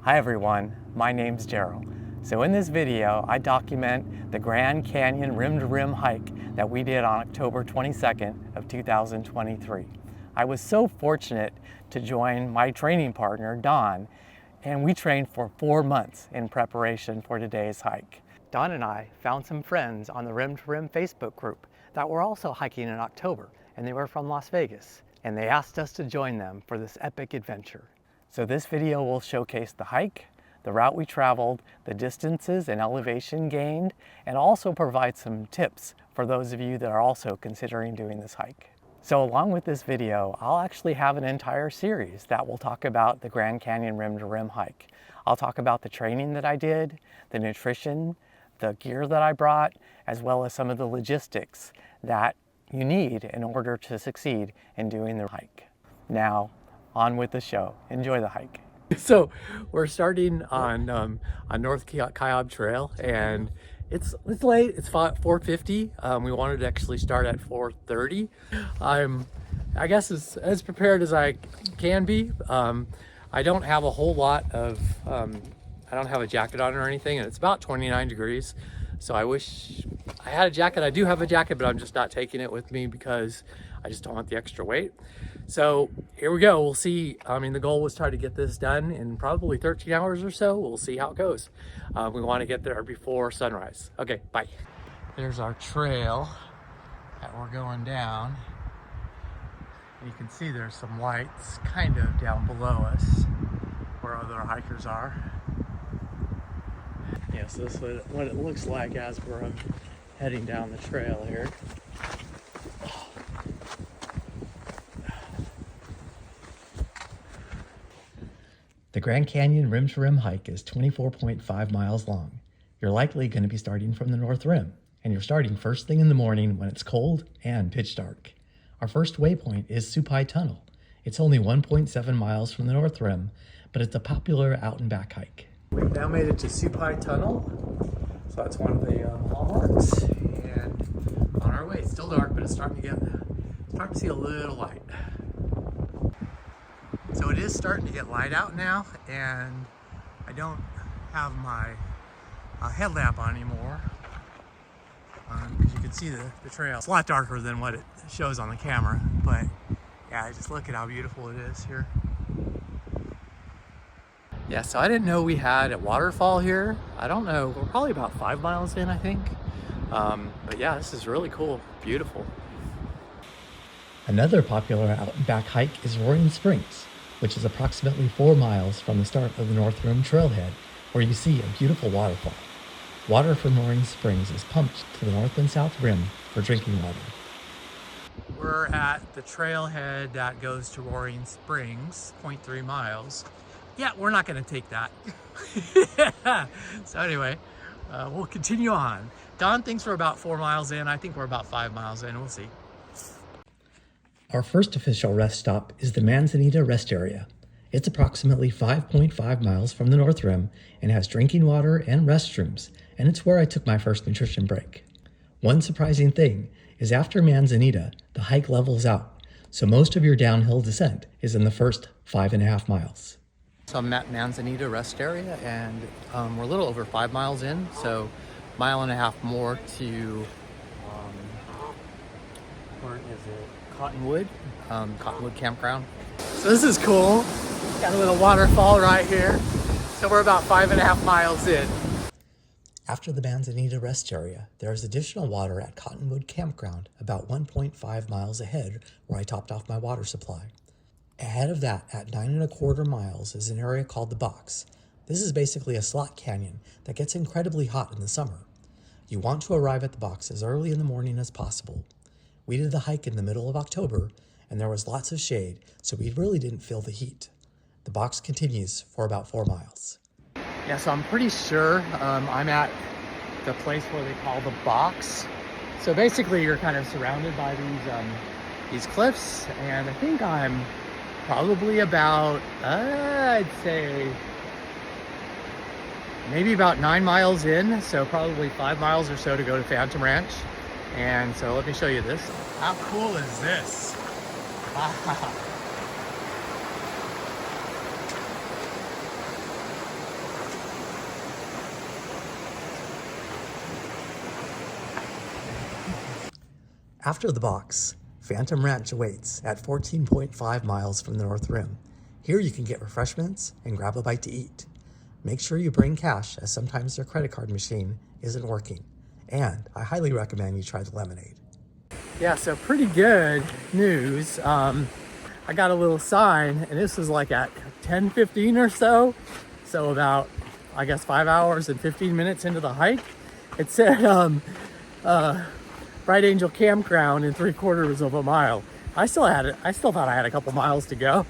Hi everyone, my name's Daryl. So in this video, I document the Grand Canyon rim-to-rim hike that we did on October 22nd of 2023. I was so fortunate to join my training partner, Don, and we trained for 4 months in preparation for today's hike. Don and I found some friends on the Rim-to-Rim Facebook group that were also hiking in October, and they were from Las Vegas, and they asked us to join them for this epic adventure. So this video will showcase the hike, the route we traveled, the distances and elevation gained, and also provide some tips for those of you that are also considering doing this hike. So along with this video, I'll actually have an entire series that will talk about the Grand Canyon rim-to-rim hike. I'll talk about the training that I did, the nutrition, the gear that I brought, as well as some of the logistics that you need in order to succeed in doing the hike. Now, on with the show. Enjoy the hike. So we're starting on North Kaibab Trail, and it's late. It's 4:50. We wanted to actually start at 4:30. I guess as prepared as I can be. I don't have a whole lot of I don't have a jacket on or anything, and it's about 29 degrees. So I wish I had a jacket. I do have a jacket, but I'm just not taking it with me because I just don't want the extra weight. So here we go. We'll see. I mean, the goal was try to get this done in probably 13 hours or so. We'll see how it goes. We want to get there before sunrise. Okay, bye. There's our trail that we're going down. You can see there's some lights kind of down below us where other hikers are. Yeah, so this is what it looks like as we're heading down the trail here. The Grand Canyon rim-to-rim hike is 24.5 miles long. You're likely going to be starting from the North Rim, and you're starting first thing in the morning when it's cold and pitch dark. Our first waypoint is Supai Tunnel. It's only 1.7 miles from the North Rim, but it's a popular out and back hike. We've now made it to Supai Tunnel, so that's one of the hallmarks, and on our way. It's still dark, but it's starting to see a little light. So it is starting to get light out now, and I don't have my headlamp on anymore because you can see the trail. It's a lot darker than what it shows on the camera, but yeah, just look at how beautiful it is here. Yeah, so I didn't know we had a waterfall here. I don't know, we're probably about 5 miles in, I think. But yeah, this is really cool, beautiful. Another popular out and back hike is Roaring Springs, which is approximately 4 miles from the start of the North Rim trailhead, where you see a beautiful waterfall. Water from Roaring Springs is pumped to the north and south rim for drinking water. We're at the trailhead that goes to Roaring Springs, 0.3 miles. Yeah, we're not going to take that. So anyway, we'll continue on. Don thinks we're about 4 miles in. I think we're about 5 miles in. We'll see. Our first official rest stop is the Manzanita Rest Area. It's approximately 5.5 miles from the North Rim and has drinking water and restrooms, and it's where I took my first nutrition break. One surprising thing is after Manzanita, the hike levels out, so most of your downhill descent is in the first 5.5 miles. So I'm at Manzanita Rest Area, and we're a little over 5 miles in, so 1.5 miles more to, where is it? Cottonwood Campground. So this is cool. Got a little waterfall right here. So we're about 5.5 miles in. After the Manzanita Rest Area, there's additional water at Cottonwood Campground about 1.5 miles ahead where I topped off my water supply. Ahead of that, at 9.25 miles, is an area called the Box. This is basically a slot canyon that gets incredibly hot in the summer. You want to arrive at the Box as early in the morning as possible. We did the hike in the middle of October, and there was lots of shade, so we really didn't feel the heat. The Box continues for about 4 miles. Yeah, so I'm pretty sure I'm at the place where they call the Box. So basically, you're kind of surrounded by these cliffs, and I think I'm probably about, I'd say, maybe about 9 miles in, so probably 5 miles or so to go to Phantom Ranch. And so let me show you this. How cool is this? After the box, Phantom Ranch awaits at 14.5 miles from the North Rim. Here you can get refreshments and grab a bite to eat. Make sure you bring cash, as sometimes their credit card machine isn't working. And I highly recommend you try the lemonade. Yeah, so pretty good news. I got a little sign, and this was like at 10:15 or so. So about, I guess, 5 hours and 15 minutes into the hike. It said, Bright Angel Campground in 3/4 of a mile. I still thought I had a couple miles to go.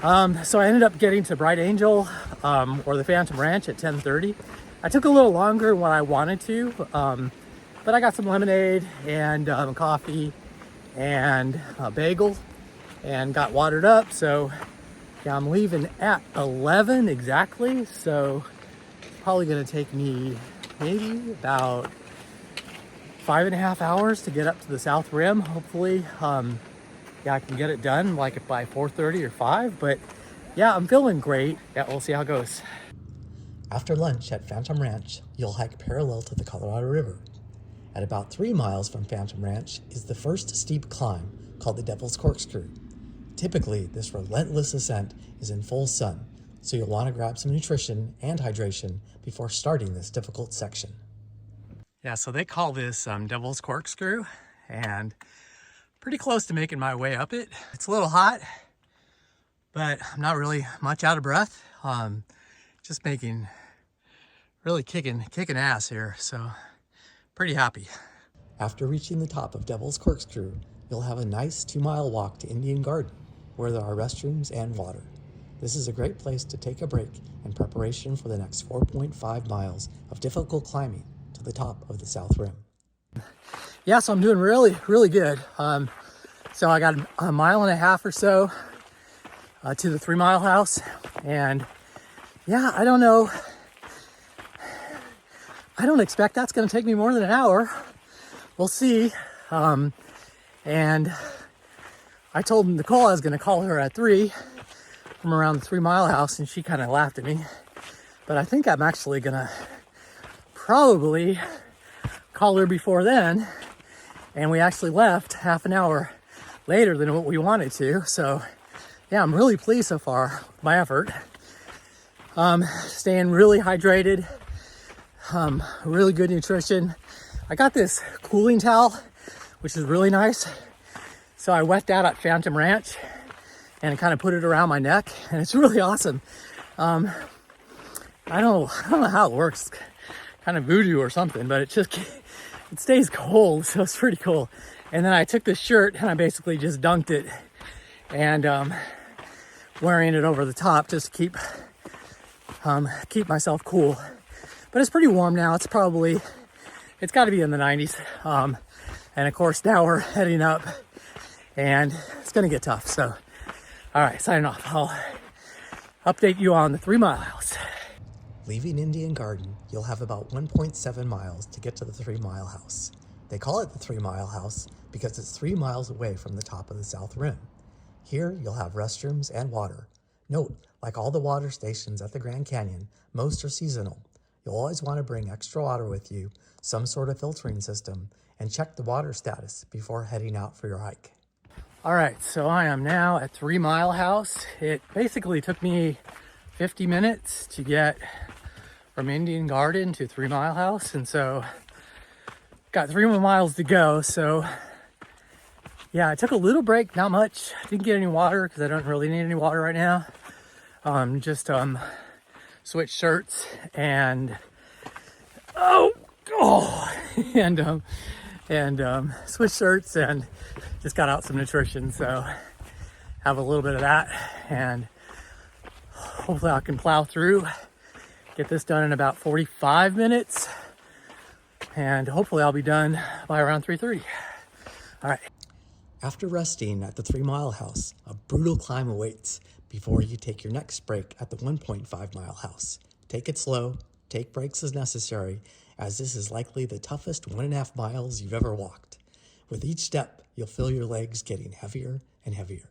So I ended up getting to Bright Angel, or the Phantom Ranch, at 10:30. I took a little longer than what I wanted to, but I got some lemonade and coffee and a bagel and got watered up. So yeah, I'm leaving at 11 exactly. So it's probably gonna take me maybe about 5.5 hours to get up to the South Rim. Hopefully, yeah, I can get it done like by 4:30 or 5, but yeah, I'm feeling great. Yeah, we'll see how it goes. After lunch at Phantom Ranch, you'll hike parallel to the Colorado River. At about 3 miles from Phantom Ranch is the first steep climb called the Devil's Corkscrew. Typically, this relentless ascent is in full sun, so you'll want to grab some nutrition and hydration before starting this difficult section. Yeah, so they call this Devil's Corkscrew, and pretty close to making my way up it. It's a little hot, but I'm not really much out of breath. Just really kicking ass here, so pretty happy. After reaching the top of Devil's Corkscrew, you'll have a nice 2-mile walk to Indian Garden, where there are restrooms and water. This is a great place to take a break in preparation for the next 4.5 miles of difficult climbing to the top of the South Rim. Yeah, so I'm doing really, really good. So I got a 1.5 miles or so to the 3-mile house, and yeah, I don't know. I don't expect that's going to take me more than an hour. We'll see. And I told Nicole I was going to call her at 3 from around the 3-mile house, and she kind of laughed at me. But I think I'm actually going to probably call her before then. And we actually left half an hour later than what we wanted to. So yeah, I'm really pleased so far with my effort. Staying really hydrated, really good nutrition. I got this cooling towel, which is really nice. So I wet that at Phantom Ranch and kind of put it around my neck, and it's really awesome. I don't know how it works, kind of voodoo or something, but it stays cold, so it's pretty cool. And then I took this shirt and I basically just dunked it and wearing it over the top just to keep myself cool. But it's pretty warm now. It's got to be in the 90s. And of course now we're heading up and it's gonna get tough. So, all right, signing off. I'll update you on the 3-mile house. Leaving Indian Garden, you'll have about 1.7 miles to get to the 3-mile house. They call it the 3-mile house because it's 3 miles away from the top of the South Rim. Here, you'll have restrooms and water. Note, like all the water stations at the Grand Canyon, most are seasonal. You'll always want to bring extra water with you, some sort of filtering system, and check the water status before heading out for your hike. All right, so I am now at 3-mile house. It basically took me 50 minutes to get from Indian Garden to 3-mile house, and so got 3 more miles to go. So yeah, I took a little break, not much. Didn't get any water because I don't really need any water right now. Just switched shirts and switched shirts and just got out some nutrition. So have a little bit of that, and hopefully I can plow through, get this done in about 45 minutes, and hopefully I'll be done by around 3:30. All right. After resting at the 3-mile house, a brutal climb awaits before you take your next break at the 1.5-mile house. Take it slow, take breaks as necessary, as this is likely the toughest 1.5 miles you've ever walked. With each step, you'll feel your legs getting heavier and heavier.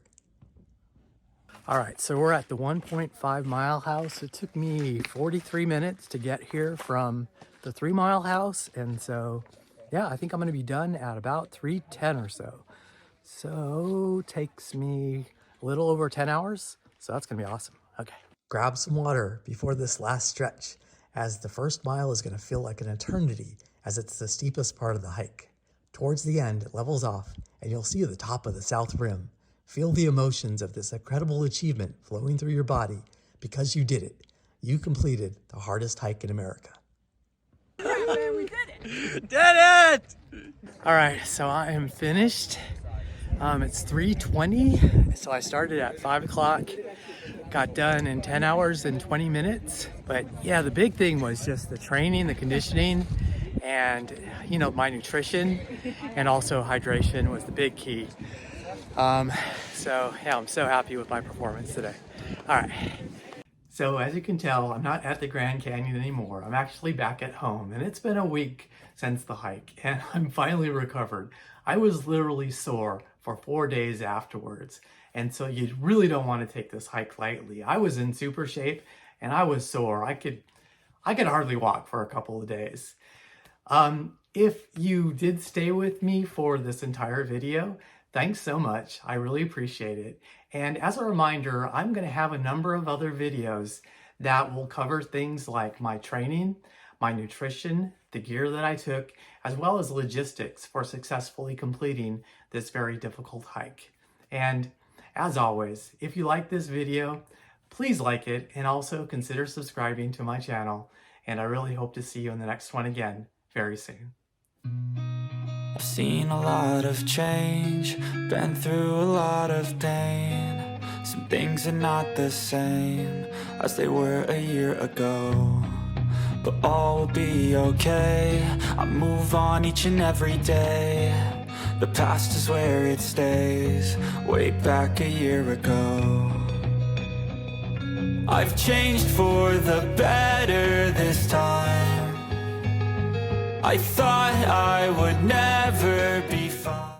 All right, so we're at the 1.5-mile house. It took me 43 minutes to get here from the 3-mile house, and so yeah, I think I'm gonna be done at about 3:10 or so. So takes me a little over 10 hours. So that's gonna be awesome. Okay. Grab some water before this last stretch, as the first mile is going to feel like an eternity as it's the steepest part of the hike. Towards the end, it levels off and you'll see the top of the South Rim. Feel the emotions of this incredible achievement flowing through your body because you did it. You completed the hardest hike in America. We did it! Did it! All right, so I am finished. It's 3:20, so I started at 5 o'clock. Got done in 10 hours and 20 minutes. But yeah, the big thing was just the training, the conditioning, and my nutrition, and also hydration was the big key. So yeah, I'm so happy with my performance today. All right. So as you can tell, I'm not at the Grand Canyon anymore. I'm actually back at home, and it's been a week since the hike, and I'm finally recovered. I was literally sore for 4 days afterwards. And so you really don't want to take this hike lightly. I was in super shape and I was sore. I could hardly walk for a couple of days. If you did stay with me for this entire video, thanks so much. I really appreciate it. And as a reminder, I'm going to have a number of other videos that will cover things like my training, my nutrition, the gear that I took, as well as logistics for successfully completing this very difficult hike. And as always, if you like this video, please like it and also consider subscribing to my channel. And I really hope to see you in the next one again very soon. I've seen a lot of change, been through a lot of pain. Some things are not the same as they were a year ago, but all will be okay. I move on each and every day. The past is where it stays, way back a year ago. I've changed for the better this time. I thought I would never be fine.